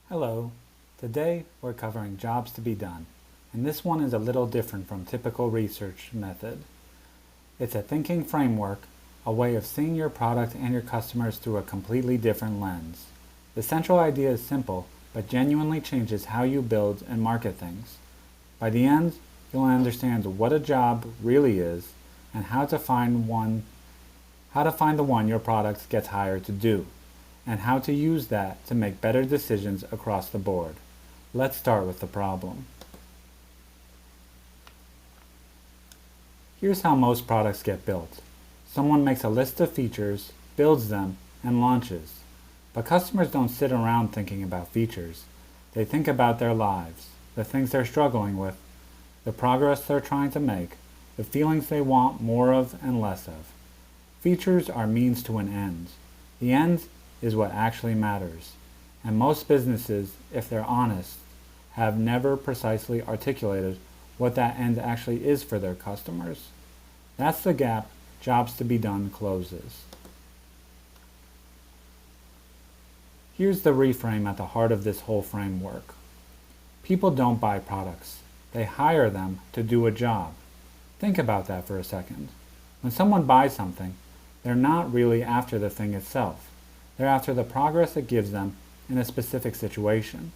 Hello. Today we're covering jobs to be done, and this one is a little different from typical research method. It's a thinking framework, a way of seeing your product and your customers through a completely different lens. The central idea is simple, but genuinely changes how you build and market things. By the end, you'll understand what a job really is and how to find the one your product gets hired to do, and how to use that to make better decisions across the board. Let's start with the problem. Here's how most products get built. Someone makes a list of features, builds them, and launches. But customers don't sit around thinking about features. They think about their lives, the things they're struggling with, the progress they're trying to make, the feelings they want more of and less of. Features are means to an end. The end is what actually matters. And most businesses, if they're honest, have never precisely articulated what that end actually is for their customers. That's the gap jobs to be done closes. Here's the reframe at the heart of this whole framework. People don't buy products. They hire them to do a job. Think about that for a second. When someone buys something, they're not really after the thing itself. They're after the progress it gives them in a specific situation.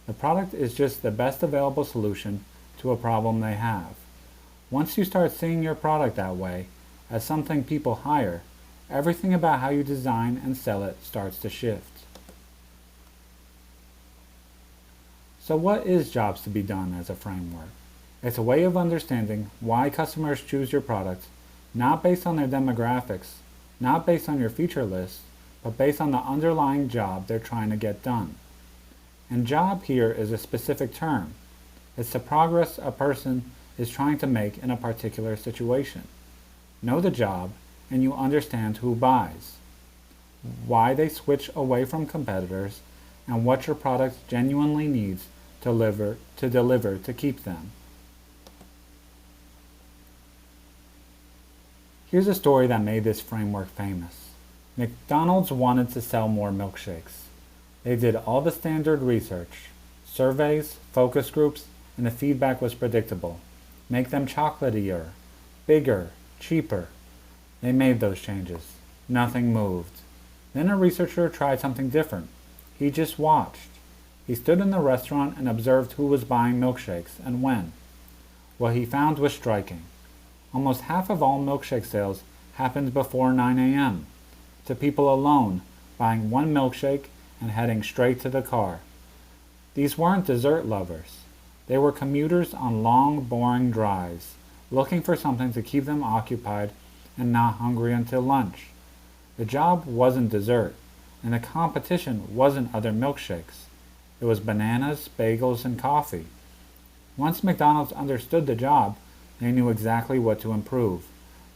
The product is just the best available solution to a problem they have. Once you start seeing your product that way, as something people hire, everything about how you design and sell it starts to shift. So what is jobs to be done as a framework? It's a way of understanding why customers choose your product, not based on their demographics, not based on your feature list, but based on the underlying job they're trying to get done. And job here is a specific term. It's the progress a person is trying to make in a particular situation. Know the job, and you understand who buys, why they switch away from competitors, and what your product genuinely needs to deliver to keep them. Here's a story that made this framework famous. McDonald's wanted to sell more milkshakes. They did all the standard research, surveys, focus groups, and the feedback was predictable. Make them chocolatier, bigger, cheaper. They made those changes. Nothing moved. Then a researcher tried something different. He just watched. He stood in the restaurant and observed who was buying milkshakes and when. What he found was striking. Almost half of all milkshake sales happened before 9 a.m. to people alone buying one milkshake and heading straight to the car. These weren't dessert lovers. They were commuters on long, boring drives, looking for something to keep them occupied and not hungry until lunch. The job wasn't dessert, and the competition wasn't other milkshakes. It was bananas, bagels, and coffee. Once McDonald's understood the job, they knew exactly what to improve.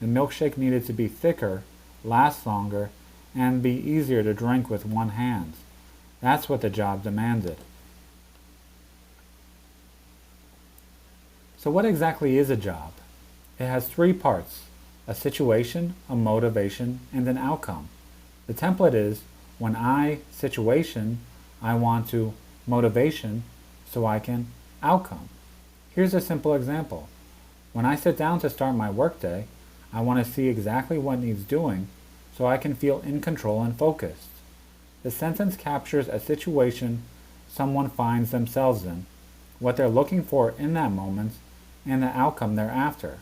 The milkshake needed to be thicker, last longer, and be easier to drink with one hand. That's what the job demanded. So what exactly is a job? It has three parts: a situation, a motivation, and an outcome. The template is, when situation, I want to, motivation, so I can, outcome. Here's a simple example. When I sit down to start my workday, I want to see exactly what needs doing so I can feel in control and focused. The sentence captures a situation someone finds themselves in, what they're looking for in that moment, and the outcome they're after.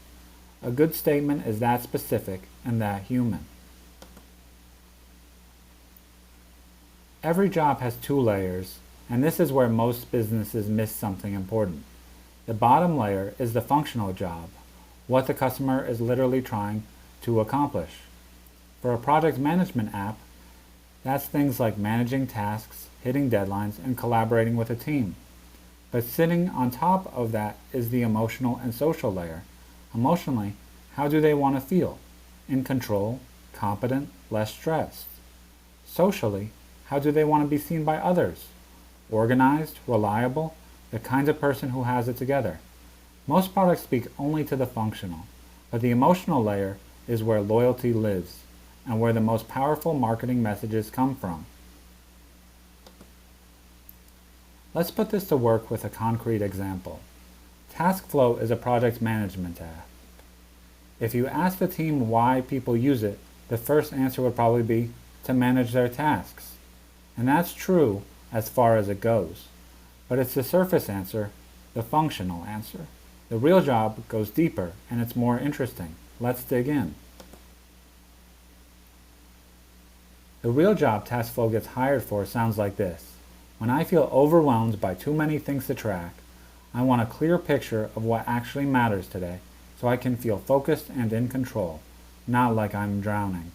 A good statement is that specific and that human. Every job has two layers, and this is where most businesses miss something important. The bottom layer is the functional job, what the customer is literally trying to accomplish. For a project management app, that's things like managing tasks, hitting deadlines, and collaborating with a team. But sitting on top of that is the emotional and social layer. Emotionally, how do they want to feel? In control, competent, less stressed. Socially, how do they want to be seen by others? Organized, reliable, the kind of person who has it together. Most products speak only to the functional, but the emotional layer is where loyalty lives, and where the most powerful marketing messages come from. Let's put this to work with a concrete example. TaskFlow is a project management app. If you ask the team why people use it, the first answer would probably be to manage their tasks. And that's true as far as it goes. But it's the surface answer, the functional answer. The real job goes deeper and it's more interesting. Let's dig in. The real job TaskFlow gets hired for sounds like this. When I feel overwhelmed by too many things to track, I want a clear picture of what actually matters today so I can feel focused and in control, not like I'm drowning.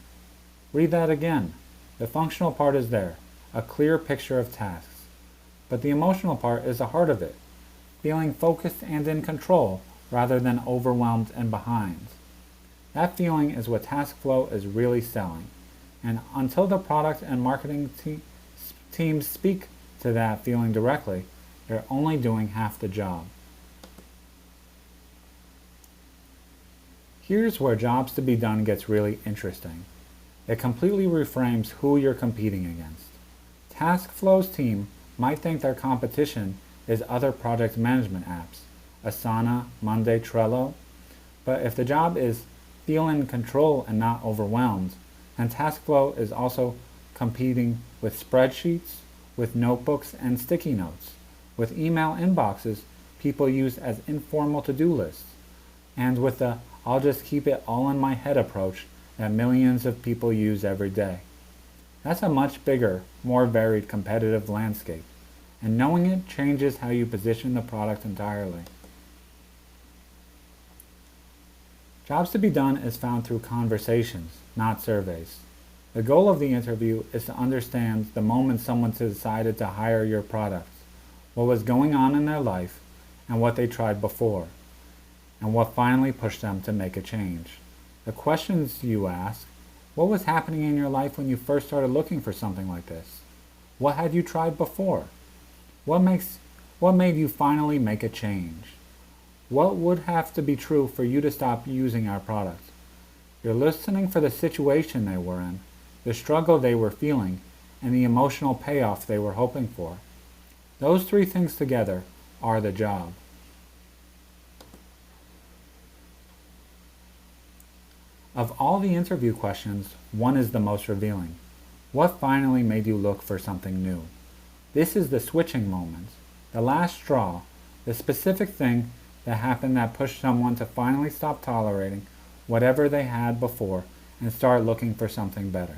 Read that again. The functional part is there, a clear picture of tasks. But the emotional part is the heart of it, feeling focused and in control rather than overwhelmed and behind. That feeling is what TaskFlow is really selling. And until the product and marketing teams speak to that feeling directly, they're only doing half the job. Here's where jobs to be done gets really interesting. It completely reframes who you're competing against. TaskFlow's team might think their competition is other project management apps, Asana, Monday, Trello, but if the job is feel in control and not overwhelmed, then TaskFlow is also competing with spreadsheets, with notebooks and sticky notes, with email inboxes people use as informal to-do lists, and with the I'll just keep it all in my head approach that millions of people use every day. That's a much bigger, more varied competitive landscape, and knowing it changes how you position the product entirely. Jobs to be done is found through conversations, not surveys. The goal of the interview is to understand the moment someone decided to hire your product, what was going on in their life, and what they tried before, and what finally pushed them to make a change. The questions you ask: what was happening in your life when you first started looking for something like this? What had you tried before? What made you finally make a change? What would have to be true for you to stop using our product? You're listening for the situation they were in, the struggle they were feeling, and the emotional payoff they were hoping for. Those three things together are the job. Of all the interview questions, one is the most revealing. What finally made you look for something new? This is the switching moment, the last straw, the specific thing that happened that pushed someone to finally stop tolerating whatever they had before and start looking for something better.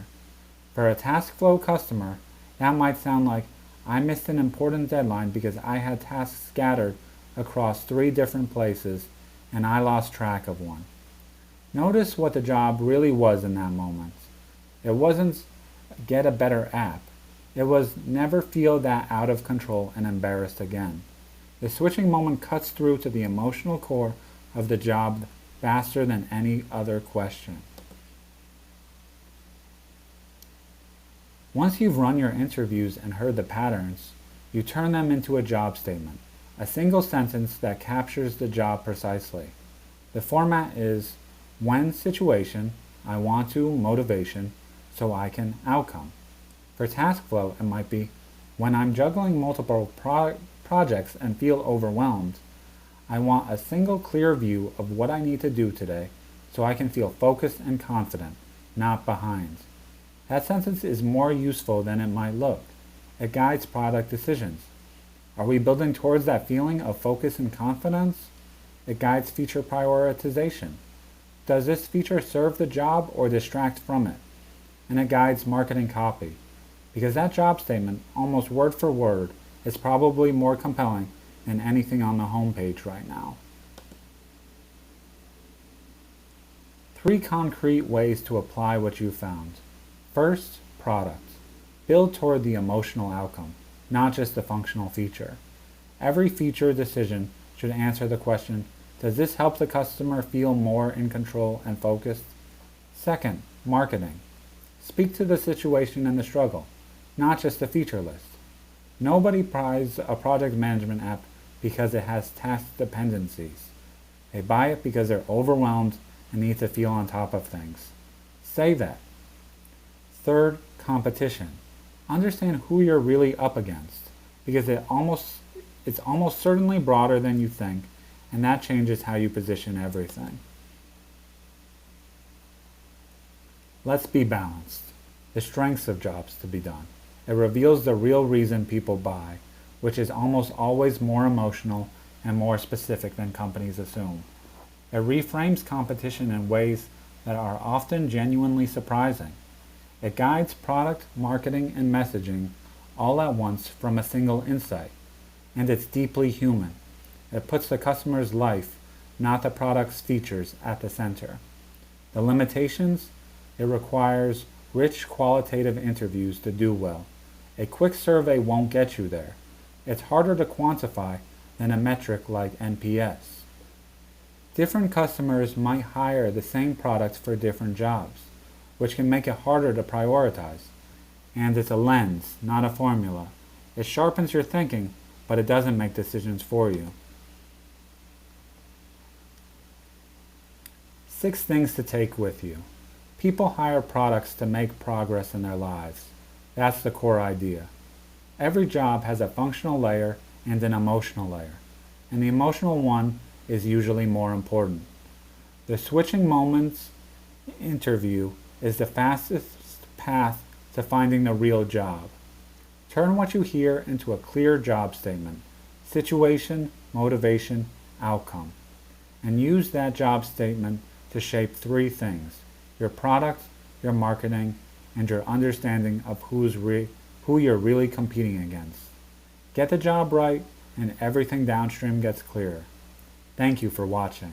For a TaskFlow customer, that might sound like, I missed an important deadline because I had tasks scattered across 3 different places and I lost track of one. Notice what the job really was in that moment. It wasn't get a better app. It was never feel that out of control and embarrassed again. The switching moment cuts through to the emotional core of the job faster than any other question. Once you've run your interviews and heard the patterns, you turn them into a job statement, a single sentence that captures the job precisely. The format is when situation, I want to, motivation, so I can, outcome. For TaskFlow, it might be when I'm juggling multiple projects and feel overwhelmed, I want a single clear view of what I need to do today so I can feel focused and confident, not behind. That sentence is more useful than it might look. It guides product decisions. Are we building towards that feeling of focus and confidence? It guides feature prioritization. Does this feature serve the job or distract from it? And it guides marketing copy. Because that job statement, almost word for word, is probably more compelling than anything on the homepage right now. 3 concrete ways to apply what you found. First, product. Build toward the emotional outcome, not just the functional feature. Every feature decision should answer the question, does this help the customer feel more in control and focused? Second, marketing. Speak to the situation and the struggle, not just the feature list. Nobody buys a project management app because it has task dependencies. They buy it because they're overwhelmed and need to feel on top of things. Say that. Third, competition. Understand who you're really up against. because it's almost certainly broader than you think, and that changes how you position everything. Let's be balanced. The strengths of jobs to be done. It reveals the real reason people buy, which is almost always more emotional and more specific than companies assume. It reframes competition in ways that are often genuinely surprising. It guides product, marketing, and messaging all at once from a single insight. And it's deeply human. It puts the customer's life, not the product's features, at the center. The limitations? It requires rich qualitative interviews to do well. A quick survey won't get you there. It's harder to quantify than a metric like NPS. Different customers might hire the same products for different jobs, which can make it harder to prioritize. And it's a lens, not a formula. It sharpens your thinking, but it doesn't make decisions for you. 6 things to take with you. People hire products to make progress in their lives. That's the core idea. Every job has a functional layer and an emotional layer, and the emotional one is usually more important. The switching moments interview is the fastest path to finding the real job. Turn what you hear into a clear job statement: situation, motivation, outcome. And use that job statement to shape 3 things: your product, your marketing, and your understanding of who you're really competing against. Get the job right, and everything downstream gets clearer. Thank you for watching.